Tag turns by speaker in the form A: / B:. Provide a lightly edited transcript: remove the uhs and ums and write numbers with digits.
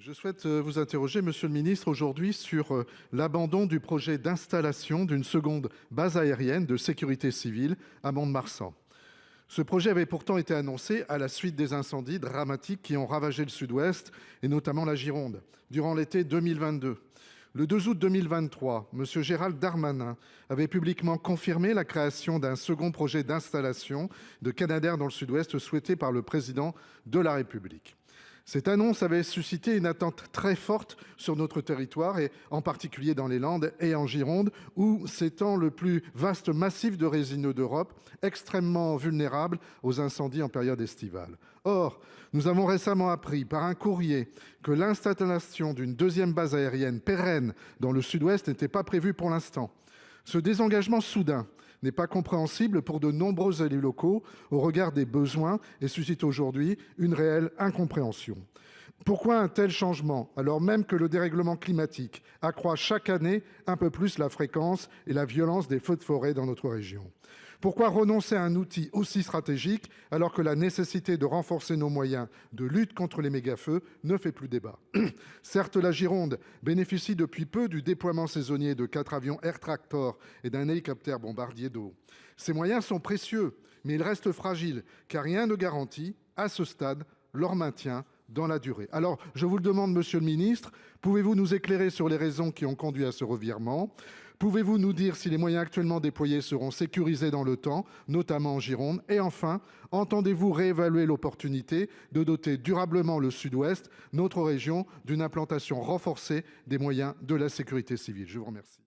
A: Je souhaite vous interroger, Monsieur le Ministre, aujourd'hui sur l'abandon du projet d'installation d'une seconde base aérienne de sécurité civile à Mont-de-Marsan. Ce projet avait pourtant été annoncé à la suite des incendies dramatiques qui ont ravagé le sud-ouest et notamment la Gironde durant l'été 2022. Le 2 août 2023, M. Gérald Darmanin avait publiquement confirmé la création d'un second projet d'installation de Canadair dans le sud-ouest souhaité par le président de la République. Cette annonce avait suscité une attente très forte sur notre territoire et en particulier dans les Landes et en Gironde où s'étend le plus vaste massif de résineux d'Europe, extrêmement vulnérable aux incendies en période estivale. Or, nous avons récemment appris par un courrier que l'installation d'une deuxième base aérienne pérenne dans le sud-ouest n'était pas prévue pour l'instant. Ce désengagement soudain n'est pas compréhensible pour de nombreux élus locaux au regard des besoins et suscite aujourd'hui une réelle incompréhension. Pourquoi un tel changement alors même que le dérèglement climatique accroît chaque année un peu plus la fréquence et la violence des feux de forêt dans notre région? Pourquoi renoncer à un outil aussi stratégique alors que la nécessité de renforcer nos moyens de lutte contre les mégafeux ne fait plus débat? Certes, la Gironde bénéficie depuis peu du déploiement saisonnier de 4 avions Air Tractor et d'un hélicoptère bombardier d'eau. Ces moyens sont précieux, mais ils restent fragiles car rien ne garantit, à ce stade, leur maintien dans la durée. Alors, je vous le demande, Monsieur le Ministre, pouvez-vous nous éclairer sur les raisons qui ont conduit à ce revirement? Pouvez-vous nous dire si les moyens actuellement déployés seront sécurisés dans le temps, notamment en Gironde? Et enfin, entendez-vous réévaluer l'opportunité de doter durablement le Sud-Ouest, notre région, d'une implantation renforcée des moyens de la sécurité civile? Je vous remercie.